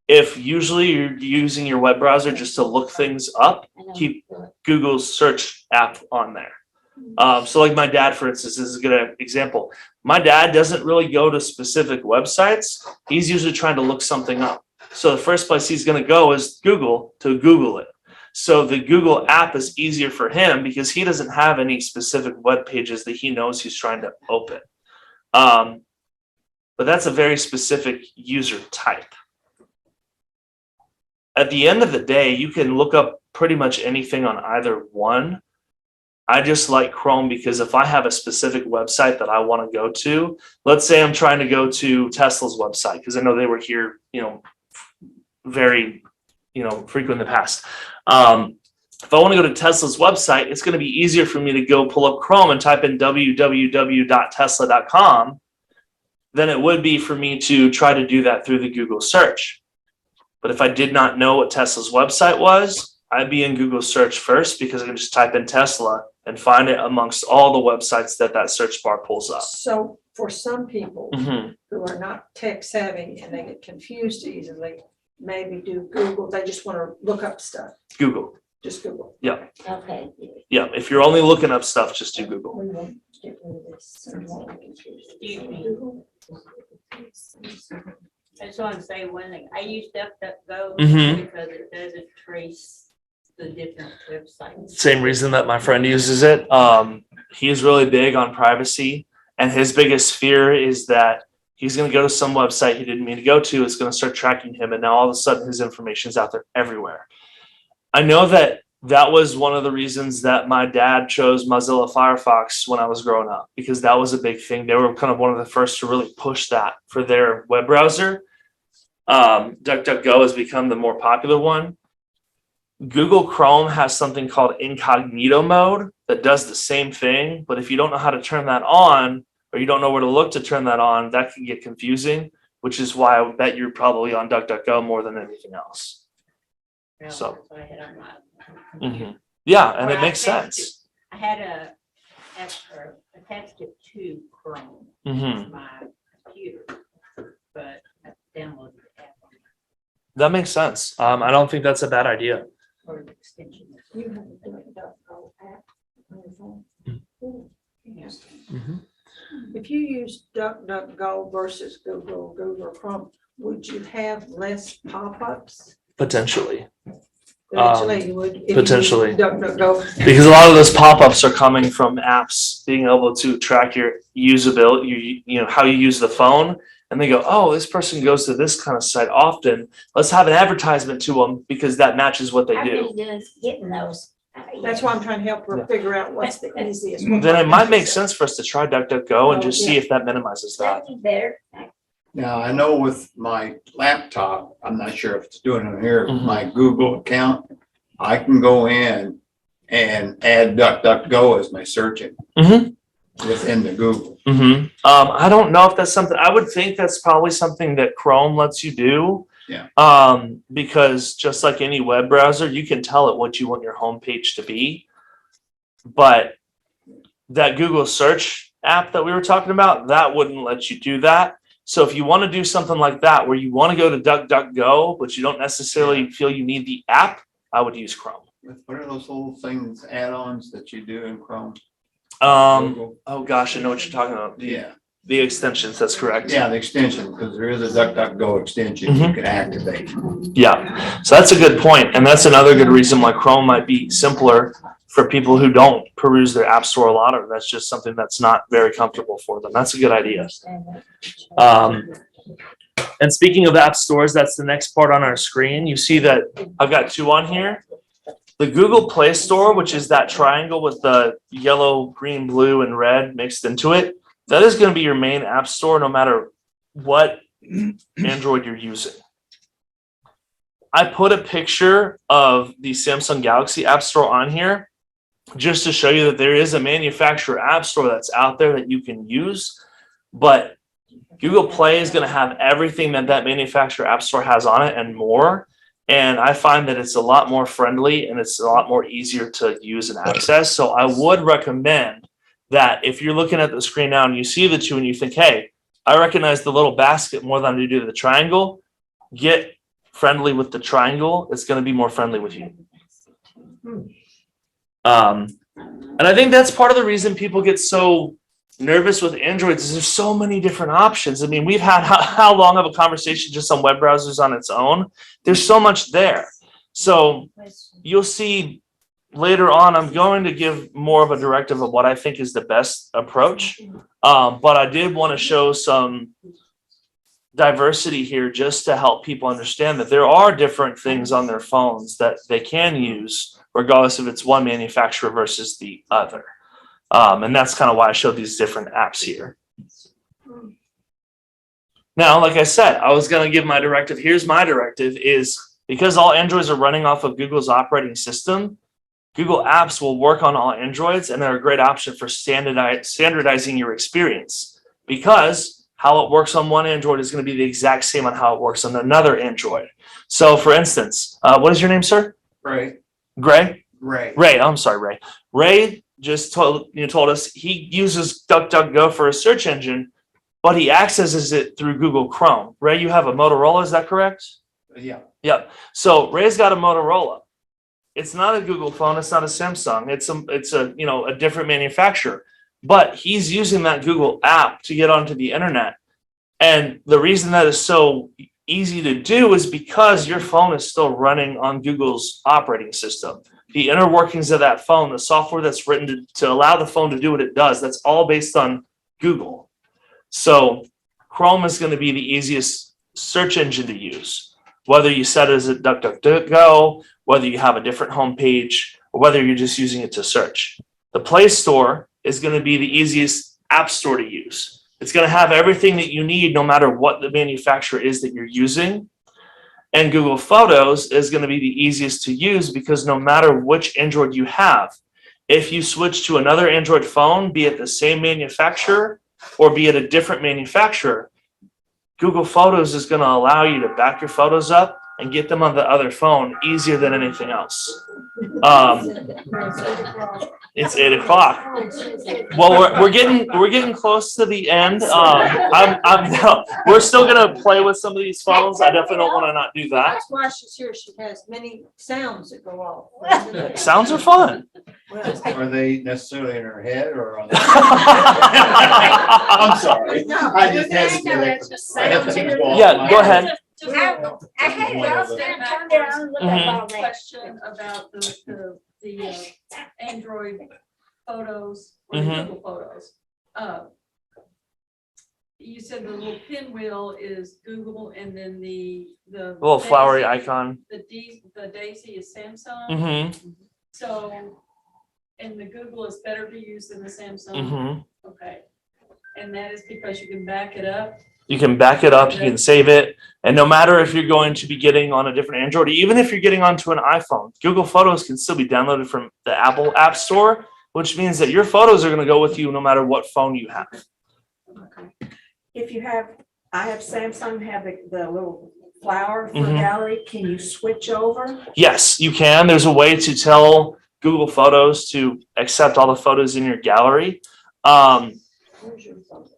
If usually you're using your web browser just to look things up, keep Google's search app on there. So like my dad, for instance, this is a good example. My dad doesn't really go to specific websites. He's usually trying to look something up. So the first place he's going to go is Google to Google it. So the Google app is easier for him because he doesn't have any specific web pages that he knows he's trying to open. But that's a very specific user type. At the end of the day, you can look up pretty much anything on either one. I just like Chrome because if I have a specific website that I want to go to, let's say I'm trying to go to Tesla's website, because I know they were here, very, frequent in the past. If I want to go to Tesla's website, it's going to be easier for me to go pull up Chrome and type in www.tesla.com than it would be for me to try to do that through the Google search. But if I did not know what Tesla's website was, I'd be in Google search first because I can just type in Tesla and find it amongst all the websites that search bar pulls up. So for some people Mm-hmm. who are not tech savvy and they get confused easily, maybe do Google, they just want to look up stuff, Google. just Google. Yeah. Okay. Yeah. If you're only looking up stuff, just do Google. We won't get rid of this. Excuse me. Google. I just want to say one thing. I use DuckDuckGo Mhm. because it doesn't trace the different websites. Same reason that my friend uses it. He's really big on privacy, and his biggest fear is that he's going to go to some website he didn't mean to go to. It's going to start tracking him, and now all of a sudden his information is out there everywhere. I know that was one of the reasons that my dad chose Mozilla Firefox when I was growing up, because that was a big thing. They were kind of one of the first to really push that for their web browser. DuckDuckGo has become the more popular one. Google Chrome has something called incognito mode that does the same thing, but if you don't know how to turn that on, or you don't know where to look to turn that on, that can get confusing, which is why I would bet you're probably on DuckDuckGo more than anything else. Well, So. that's what I had on my. Yeah, and Or it makes I attached sense. I had attached it to Chrome Mhm. on my computer, but I downloaded the app That makes sense. I don't think that's a bad idea. or the extension. You have a DuckDuckGo app on your phone. Yes. If you use DuckDuckGo versus Google Chrome, would you have less pop-ups? Potentially. Eventually you would. if you use potentially. DuckDuckGo. Because a lot of those pop-ups are coming from apps being able to track your usability, how you use the phone. And they go, oh, this person goes to this kind of site often. Let's have an advertisement to them because that matches what they I've do. been getting those. That's why I'm trying to help her Yeah. figure out what's the easiest. one. Then it might make sense for us to try DuckDuckGo and just see Yeah. if that minimizes that. That'd be better. Now, I know with my laptop, I'm not sure if it's doing it here, Mhm. my Google account, I can go in and add DuckDuckGo as my searching Mhm. within the Google. I don't know if that's something, I would think that's probably something that Chrome lets you do. Yeah. Because just like any web browser, you can tell it what you want your homepage to be. But that Google search app that we were talking about, that wouldn't let you do that. So if you want to do something like that, where you want to go to DuckDuckGo, but you don't necessarily feel you need the app, I would use Chrome. What are those little things, add-ons that you do in Chrome? Oh gosh, I know what you're talking about. Yeah, The extensions, that's correct. yeah, the extension, because there is a DuckDuckGo extension you can activate. Yeah, so that's a good point, and that's another good reason why Chrome might be simpler for people who don't peruse their app store a lot, or that's just something that's not very comfortable for them. That's a good idea. And speaking of app stores, that's the next part on our screen. You see that I've got two on here. The Google Play Store, which is that triangle with the yellow, green, blue, and red mixed into it, that is going to be your main app store no matter what Android you're using. I put a picture of the Samsung Galaxy App Store on here. just to show you that there is a manufacturer app store that's out there that you can use. But Google Play is going to have everything that that manufacturer app store has on it and more. And I find that it's a lot more friendly and it's a lot more easier to use and access. So I would recommend that if you're looking at the screen now and you see the two and you think, hey, I recognize the little basket more than I do the triangle, get friendly with the triangle. It's going to be more friendly with you. And I think that's part of the reason people get so nervous with Androids is there's so many different options. I mean, we've had how long of a conversation just on web browsers on its own. There's so much there. So you'll see later on, I'm going to give more of a directive of what I think is the best approach. But I did want to show some diversity here just to help people understand that there are different things on their phones that they can use, regardless if it's one manufacturer versus the other. And that's kind of why I showed these different apps here. Now, like I said, I was going to give my directive. Here's my directive is because all Androids are running off of Google's operating system, Google Apps will work on all Androids, and they're a great option for standardizing your experience because how it works on one Android is going to be the exact same on how it works on another Android. So, for instance, what is your name, sir? Right. Gray? Right. Ray. I'm sorry, Ray. Ray just told us he uses DuckDuckGo for a search engine, but he accesses it through Google Chrome. Ray, you have a Motorola, is that correct? Yeah. Yep. So Ray's got a Motorola. It's not a Google phone. It's not a Samsung. It's a a different manufacturer. But he's using that Google app to get onto the internet. And the reason that is so easy to do is because your phone is still running on Google's operating system. The inner workings of that phone, the software that's written to allow the phone to do what it does, that's all based on Google. So Chrome is going to be the easiest search engine to use, whether you set it as a DuckDuckGo, whether you have a different homepage, or whether you're just using it to search. The Play Store is going to be the easiest app store to use. It's going to have everything that you need no matter what the manufacturer is that you're using. And Google Photos is going to be the easiest to use because no matter which Android you have, if you switch to another Android phone, be it the same manufacturer or be it a different manufacturer, Google Photos is going to allow you to back your photos up and get them on the other phone easier than anything else. It's 8 o'clock. Well, we're getting close to the end. We're still gonna play with some of these phones. I definitely don't want to not do that. That's why she's here. She has many sounds that go off. Sounds are fun. Well, Are they necessarily in her head or on the? I'm sorry. I just had to get it. I have things go off Yeah, my go head. ahead. I had One it of the- stand turned around and look at all that. Question about the Android photos or Mhm. Google Photos. You said the little pinwheel is Google and then the. Little flowery daisy- icon. The daisy is Samsung. Mm-hmm. So, and the Google is better to use than the Samsung. Mm-hmm. Okay. And that is because you can back it up. You can back it up, you can save it, and no matter if you're going to be getting on a different Android, even if you're getting onto an iPhone, Google Photos can still be downloaded from the Apple App Store, which means that your photos are going to go with you no matter what phone you have. If you have, I have Samsung, have the little flower for Mhm. gallery, can you switch over? Yes, you can. There's a way to tell Google Photos to accept all the photos in your gallery. Where's your photos?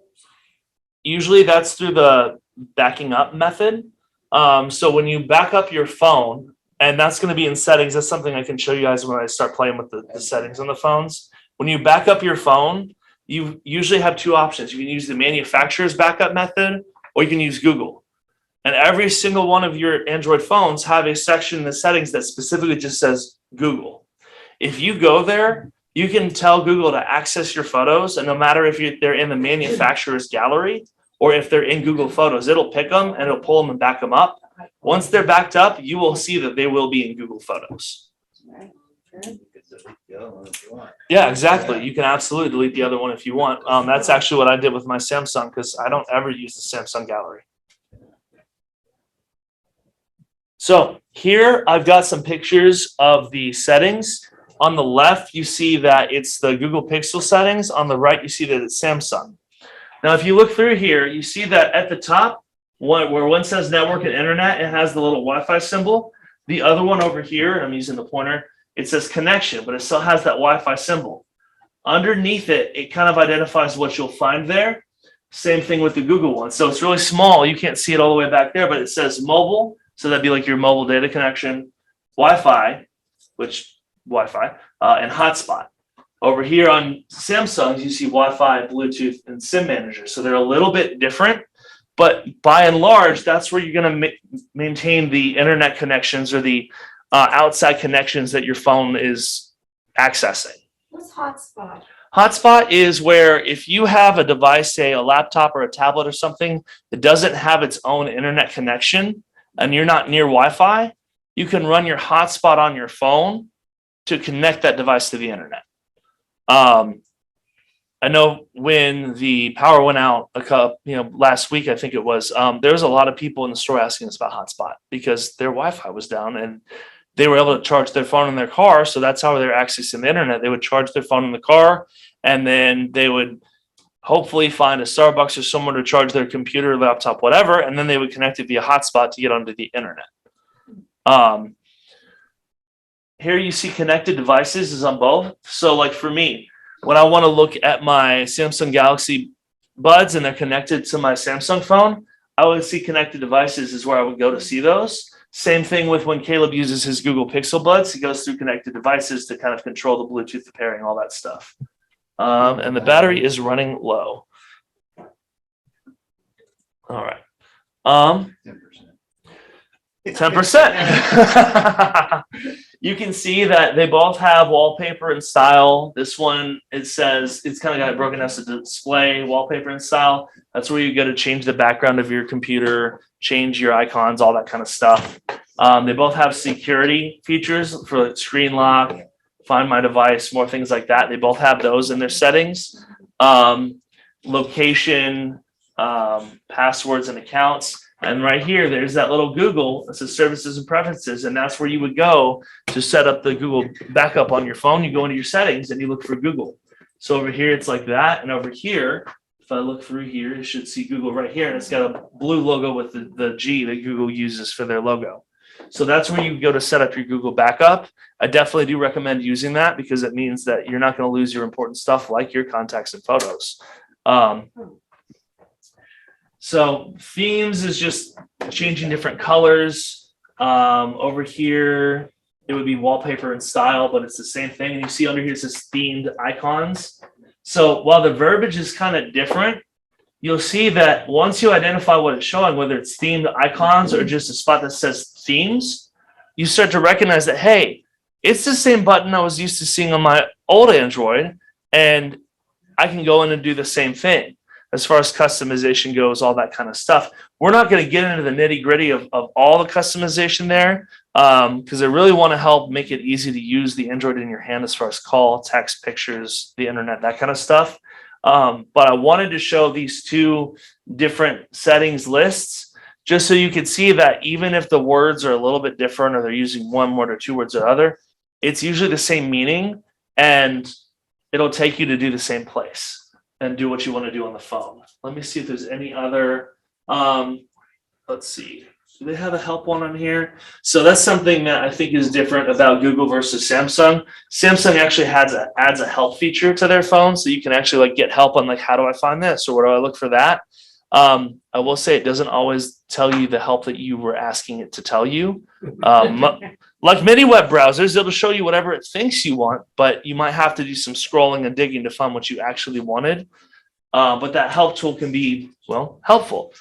Usually that's through the backing up method. So when you back up your phone, and that's going to be in settings, that's something I can show you guys when I start playing with the settings on the phones. When you back up your phone, you usually have two options. You can use the manufacturer's backup method, or you can use Google. And every single one of your Android phones have a section in the settings that specifically just says Google. If you go there, you can tell Google to access your photos, and no matter if they're in the manufacturer's gallery or if they're in Google Photos, it'll pick them and it'll pull them and back them up. Once they're backed up, you will see that they will be in Google Photos. Yeah, exactly. You can absolutely delete the other one if you want. That's actually what I did with my Samsung because I don't ever use the Samsung gallery. So here I've got some pictures of the settings. On the left, you see that it's the Google Pixel settings. On the right, you see that it's Samsung. Now, if you look through here, you see that at the top, where one says network and internet, it has the little Wi-Fi symbol. The other one over here, I'm using the pointer, it says connection, but it still has that Wi-Fi symbol. Underneath it, it kind of identifies what you'll find there. Same thing with the Google one. So it's really small. You can't see it all the way back there, but it says mobile. So that'd be like your mobile data connection, Wi-Fi, and hotspot. Over here on Samsung, you see Wi-Fi, Bluetooth, and SIM manager. So they're a little bit different, but by and large, that's where you're going to maintain the internet connections or the outside connections that your phone is accessing. What's hotspot? Hotspot is where if you have a device, say a laptop or a tablet or something that doesn't have its own internet connection and you're not near Wi-Fi, you can run your hotspot on your phone to connect that device to the internet. I know when the power went out last week, I think it was, there was a lot of people in the store asking us about hotspot because their Wi-Fi was down and they were able to charge their phone in their car. So that's how they're accessing the internet. They would charge their phone in the car and then they would hopefully find a Starbucks or somewhere to charge their computer, laptop, whatever. And then they would connect it via hotspot to get onto the internet. Here you see connected devices is on both. So like for me, when I want to look at my Samsung Galaxy Buds and they're connected to my Samsung phone, I would see connected devices is where I would go to see those. Same thing with when Caleb uses his Google Pixel Buds, he goes through connected devices to kind of control the Bluetooth, the pairing, all that stuff. And the battery is running low. All right. 10%. You can see that they both have wallpaper and style. This one, it says it's kind of got it broken as a display, wallpaper and style. That's where you go to change the background of your computer, change your icons, all that kind of stuff. They both have security features for screen lock, find my device, more things like that. They both have those in their settings. Location, passwords and accounts. And right here, there's that little Google that says services and preferences. And that's where you would go to set up the Google backup on your phone. You go into your settings and you look for Google. So over here, it's like that. And over here, if I look through here, you should see Google right here. And it's got a blue logo with the G that Google uses for their logo. So that's where you go to set up your Google backup. I definitely do recommend using that because it means that you're not going to lose your important stuff like your contacts and photos. So themes is just changing different colors. Over here, it would be wallpaper and style, but it's the same thing. And you see under here, it says themed icons. So while the verbiage is kind of different, you'll see that once you identify what it's showing, whether it's themed icons or just a spot that says themes, you start to recognize that, hey, it's the same button I was used to seeing on my old Android, and I can go in and do the same thing. As far as customization goes, all that kind of stuff. We're not going to get into the nitty gritty of all the customization there because I really want to help make it easy to use the Android in your hand as far as call, text, pictures, the internet, that kind of stuff. But I wanted to show these two different settings lists just so you could see that even if the words are a little bit different or they're using one word or two words or other, it's usually the same meaning and it'll take you to do the same place and do what you want to do on the phone. Let me see if there's any other, let's see. Do they have a help one on here? So that's something that I think is different about Google versus Samsung. Samsung actually adds a help feature to their phone. So you can actually like get help on like, how do I find this? Or where do I look for that? I will say it doesn't always tell you the help that you were asking it to tell you. Like many web browsers, it'll show you whatever it thinks you want, but you might have to do some scrolling and digging to find what you actually wanted. But that help tool can be, well, helpful.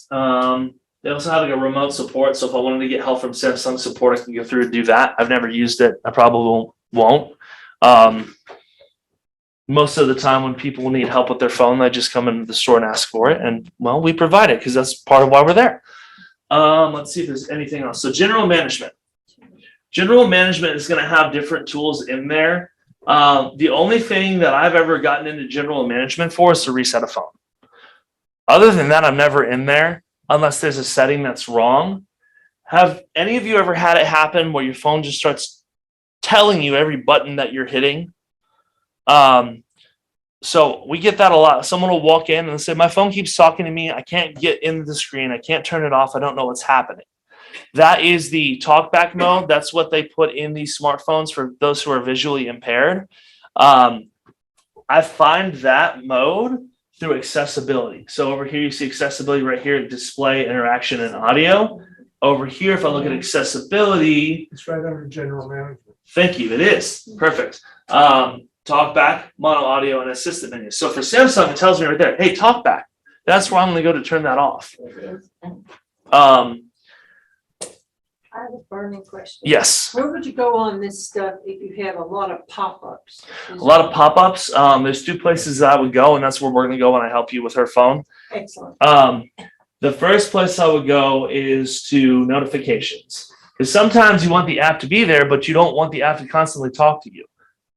They also have like a remote support. So if I wanted to get help from Samsung support, I can go through and do that. I've never used it. I probably won't. Most of the time when people need help with their phone, they just come into the store and ask for it. And well, we provide it because that's part of why we're there. Let's see if there's anything else. So general management. General management is going to have different tools in there. The only thing that I've ever gotten into general management for is to reset a phone. Other than that, I'm never in there unless there's a setting that's wrong. Have any of you ever had it happen where your phone just starts telling you every button that you're hitting. So we get that a lot. Someone will walk in and say, my phone keeps talking to me. I can't get into the screen. I can't turn it off. I don't know what's happening. That is the talkback mode. That's what they put in these smartphones for those who are visually impaired. I find that mode through accessibility. So over here, you see accessibility right here, display, interaction, and audio. Over here, if I look at accessibility. It's right under general management. Thank you. It is. Perfect. Talkback, mono audio, and assistant menu. So for Samsung, it tells me right there, hey, talkback. That's where I'm going to go to turn that off. I have a burning question. Yes. Where would you go on this stuff if you have a lot of pop-ups? A lot of pop-ups. There's 2 places that I would go, and that's where we're going to go when I help you with her phone. Excellent. The first place I would go is to notifications. Because sometimes you want the app to be there, but you don't want the app to constantly talk to you.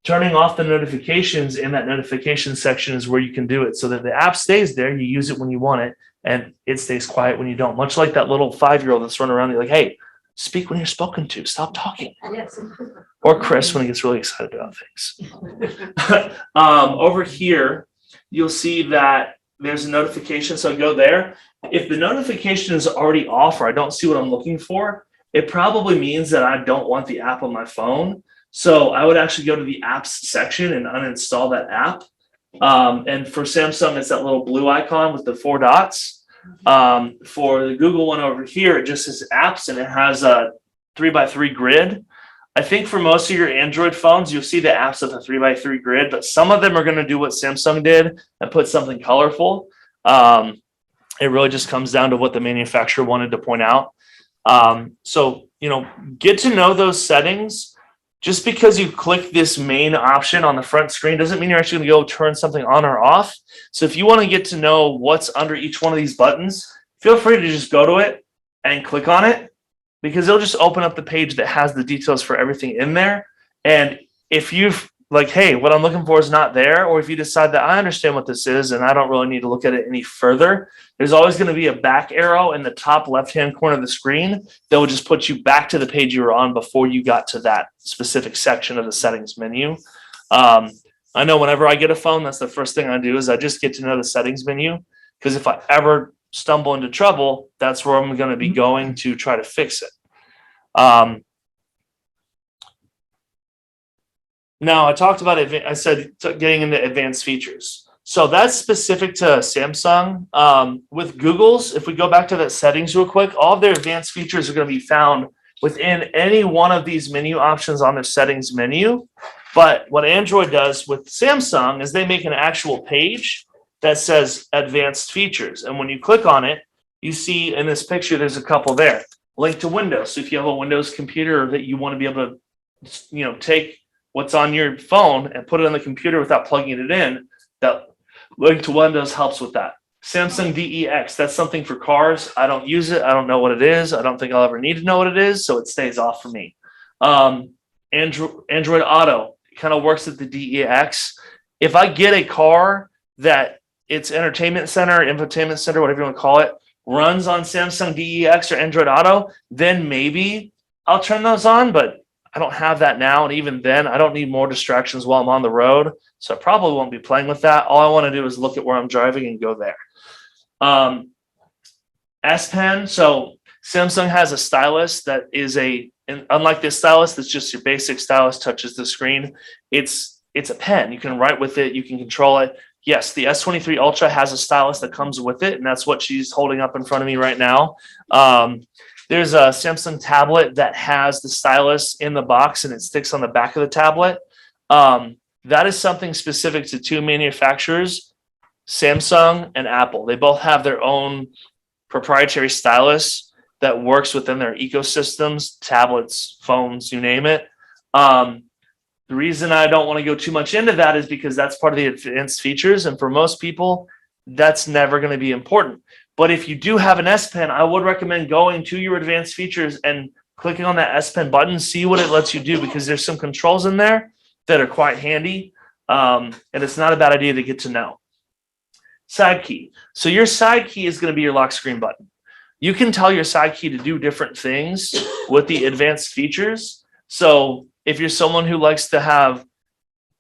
Turning off the notifications in that notification section is where you can do it so that the app stays there. You use it when you want it, and it stays quiet when you don't. Much like that little 5-year-old that's running around, you're like, hey, speak when you're spoken to. Stop talking. Yes. Or Chris when he gets really excited about things. Over here, you'll see that there's a notification. So I go there. If the notification is already off or I don't see what I'm looking for, it probably means that I don't want the app on my phone. So I would actually go to the apps section and uninstall that app. And for Samsung, it's that little blue icon with the 4 dots. For the Google one over here, it just says apps and it has a 3x3 grid. I think for most of your Android phones, you'll see the apps with a 3x3 grid, but some of them are going to do what Samsung did and put something colorful. It really just comes down to what the manufacturer wanted to point out. So, get to know those settings. Just because you click this main option on the front screen doesn't mean you're actually going to go turn something on or off. So if you want to get to know what's under each one of these buttons, feel free to just go to it and click on it because it'll just open up the page that has the details for everything in there. And if you've like, hey, what I'm looking for is not there, or if you decide that I understand what this is and I don't really need to look at it any further, there's always going to be a back arrow in the top left-hand corner of the screen that will just put you back to the page you were on before you got to that specific section of the settings menu. I know whenever I get a phone, that's the first thing I do is I just get to know the settings menu, because if I ever stumble into trouble, that's where I'm going to be going to try to fix it. Now, I talked about it. I said getting into advanced features. So that's specific to Samsung. With Google's, if we go back to that settings real quick, all of their advanced features are going to be found within any one of these menu options on their settings menu. But what Android does with Samsung is they make an actual page that says advanced features. And when you click on it, you see in this picture, there's a couple there. Link to Windows. So if you have a Windows computer that you want to be able to, take what's on your phone and put it on the computer without plugging it in, that link to Windows helps with that. Samsung DEX, that's something for cars. I don't use it. I don't know what it is. I don't think I'll ever need to know what it is, so it stays off for me. Android Auto kind of works at the DEX. If I get a car that its entertainment center, infotainment center, whatever you want to call it, runs on Samsung DEX or Android Auto, then maybe I'll turn those on, but I don't have that now, and even then, I don't need more distractions while I'm on the road, so I probably won't be playing with that. All I want to do is look at where I'm driving and go there. S Pen, so Samsung has a stylus that is unlike this stylus that's just your basic stylus, touches the screen. It's a pen. You can write with it. You can control it. Yes, the S23 Ultra has a stylus that comes with it, and that's what she's holding up in front of me right now. There's a Samsung tablet that has the stylus in the box and it sticks on the back of the tablet. That is something specific to 2 manufacturers, Samsung and Apple. They both have their own proprietary stylus that works within their ecosystems, tablets, phones, you name it. The reason I don't want to go too much into that is because that's part of the advanced features. And for most people, that's never going to be important. But if you do have an S Pen, I would recommend going to your advanced features and clicking on that S Pen button, see what it lets you do, because there's some controls in there that are quite handy. And it's not a bad idea to get to know. Side key. So your side key is going to be your lock screen button. You can tell your side key to do different things with the advanced features. So if you're someone who likes to have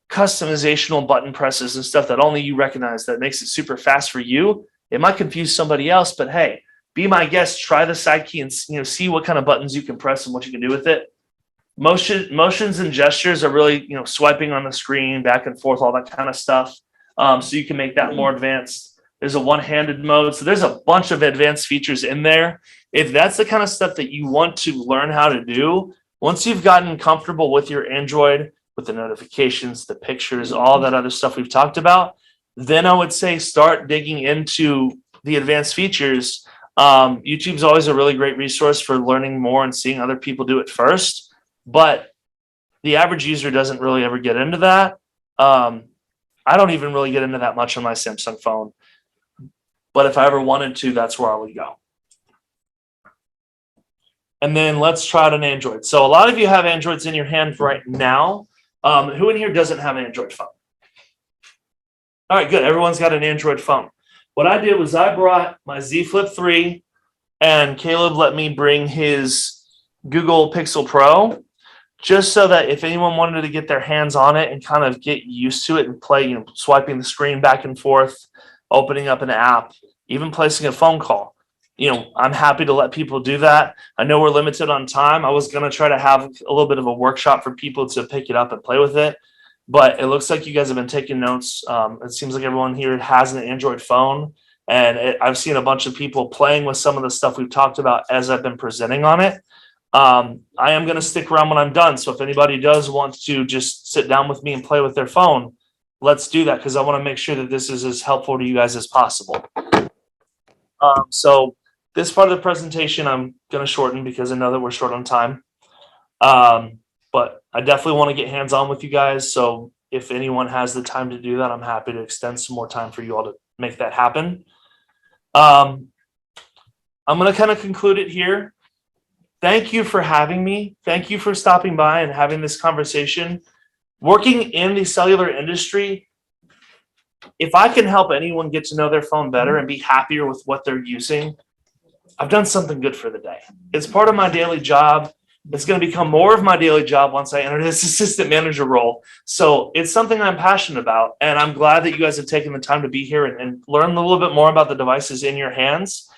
customizational button presses and stuff that only you recognize, that makes it super fast for you, it might confuse somebody else, but hey, be my guest, try the side key and see what kind of buttons you can press and what you can do with it. Motions and gestures are really, swiping on the screen back and forth, all that kind of stuff. So you can make that more advanced. There's a one-handed mode. So there's a bunch of advanced features in there. If that's the kind of stuff that you want to learn how to do, once you've gotten comfortable with your Android, with the notifications, the pictures, all that other stuff we've talked about, then I would say start digging into the advanced features. YouTube's always a really great resource for learning more and seeing other people do it first. But the average user doesn't really ever get into that. I don't even really get into that much on my Samsung phone. But if I ever wanted to, that's where I would go. And then let's try it on Android. So a lot of you have Androids in your hand right now. Who in here doesn't have an Android phone? All right, good. Everyone's got an Android phone. What I did was I brought my Z Flip 3 and Caleb let me bring his Google Pixel Pro, just so that if anyone wanted to get their hands on it and kind of get used to it and play, swiping the screen back and forth, opening up an app, even placing a phone call. I'm happy to let people do that. I know we're limited on time. I was going to try to have a little bit of a workshop for people to pick it up and play with it, but it looks like you guys have been taking notes. It seems like everyone here has an Android phone, and I've seen a bunch of people playing with some of the stuff we've talked about as I've been presenting on it. I am going to stick around when I'm done. So if anybody does want to just sit down with me and play with their phone, let's do that, because I want to make sure that this is as helpful to you guys as possible. So this part of the presentation I'm going to shorten because I know that we're short on time. But I definitely want to get hands-on with you guys. So if anyone has the time to do that, I'm happy to extend some more time for you all to make that happen. I'm going to kind of conclude it here. Thank you for having me. Thank you for stopping by and having this conversation. Working in the cellular industry, if I can help anyone get to know their phone better and be happier with what they're using, I've done something good for the day. It's part of my daily job. It's going to become more of my daily job once I enter this assistant manager role. So it's something I'm passionate about. And I'm glad that you guys have taken the time to be here and learn a little bit more about the devices in your hands.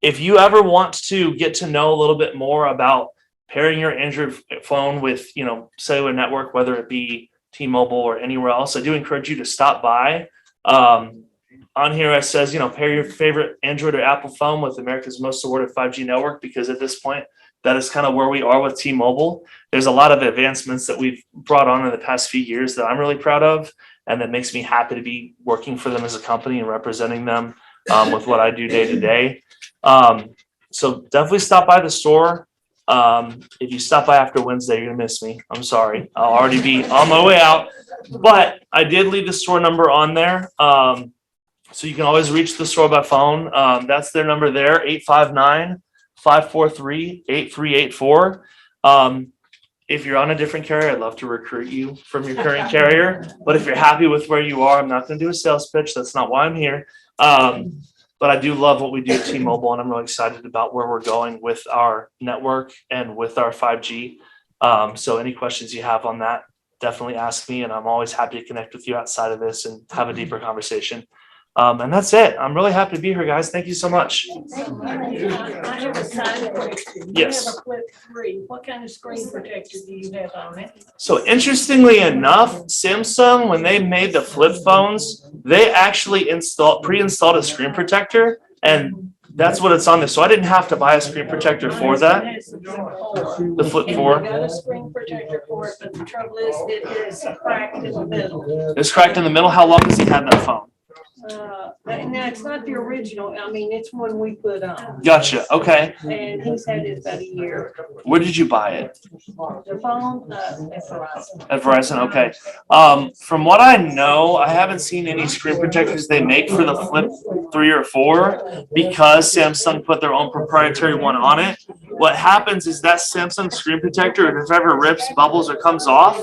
If you ever want to get to know a little bit more about pairing your Android phone with, cellular network, whether it be T-Mobile or anywhere else, I do encourage you to stop by. On here it says, pair your favorite Android or Apple phone with America's most awarded 5G network, because at this point, that is kind of where we are with T-Mobile. There's a lot of advancements that we've brought on in the past few years that I'm really proud of, and that makes me happy to be working for them as a company and representing them with what I do day to day. So definitely stop by the store. If you stop by after Wednesday, you're gonna miss me. I'm sorry. I'll already be on my way out, but I did leave the store number on there. So you can always reach the store by phone. That's their number there, 859-543-8384. If you're on a different carrier, I'd love to recruit you from your current carrier. But if you're happy with where you are, I'm not going to do a sales pitch. That's not why I'm here. But I do love what we do at T-Mobile, and I'm really excited about where we're going with our network and with our 5G. So any questions you have on that, definitely ask me, and I'm always happy to connect with you outside of this and have a deeper conversation. And that's it. I'm really happy to be here, guys. Thank you so much. I have a side question. Yes. You have a Flip 3. What kind of screen protector do you have on it? So interestingly enough, Samsung, when they made the flip phones, they actually pre-installed a screen protector, and that's what it's on there. So I didn't have to buy a screen protector for that. The Flip 4. I got a screen protector for it, but the trouble is it is cracked in the middle. It's cracked in the middle. How long has he had that phone? Now, it's not the original. I mean, it's one we put on. Gotcha. Okay. And he's had it about a year. Where did you buy it? The phone, at Verizon. At Verizon. Okay. From what I know, I haven't seen any screen protectors they make for the Flip 3 or 4 because Samsung put their own proprietary one on it. What happens is that Samsung screen protector, if it ever rips, bubbles, or comes off,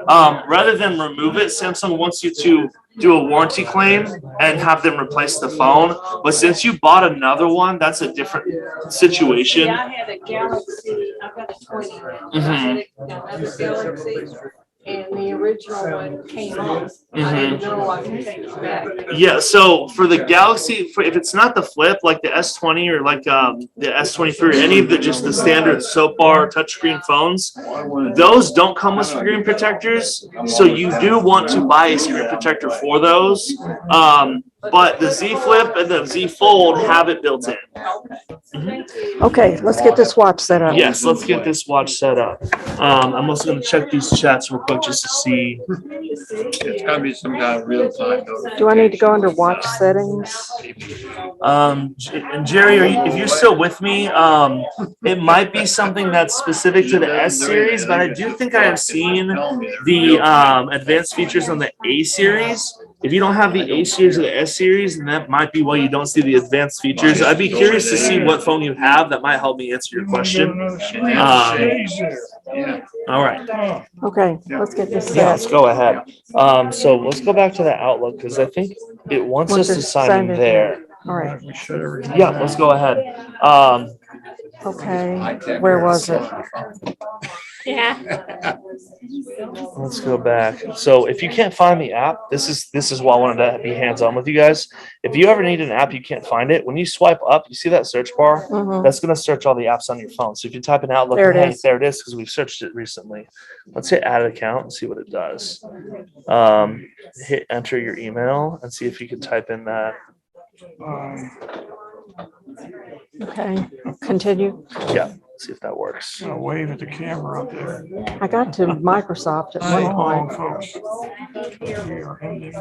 rather than remove it, Samsung wants you to do a warranty claim and have them replace the phone. But since you bought another one, that's a different situation. Yeah, I had a Galaxy, I've got a 20 now. I Mhm. had another Galaxy, and the original one came off. I didn't know I could take it back. Yeah, so for the Galaxy, if it's not the flip, like the S20 or like the S23, any of the just the standard soap bar touchscreen phones, those don't come with screen protectors. So you do want to buy a screen protector for those. But the Z Flip and the Z Fold have it built in. Okay, let's get this watch set up. Yes, let's get this watch set up. I'm also going to check these chats real quick just to see. It's gotta be some kind of real time. Do I need to go under watch settings? And Jerry, if you're still with me, it might be something that's specific to the S series, but I do think I have seen the advanced features on the A series. If you don't have the A series or the S series, then that might be why you don't see the advanced features. I'd be curious to see what phone you have. That might help me answer your question. All right. Okay, let's get this Yeah, let's set. go ahead. So let's go back to the Outlook because I think it wants us to sign in there. All right, Yeah, let's go ahead. okay, where was it? Let's go back. So if you can't find the app, this is why I wanted to be hands-on with you guys. If you ever need an app, you can't find it. When you swipe up, you see that search bar? Mhm. That's going to search all the apps on your phone. So if you type in Outlook, There it hey, is. there it is because we've searched it recently. Let's hit add account and see what it does. Hit enter your email and see if you can type in that. Okay, continue. Yeah, see if that works. Wave at the camera up there. I got to Microsoft at one point. Folks. We are ending.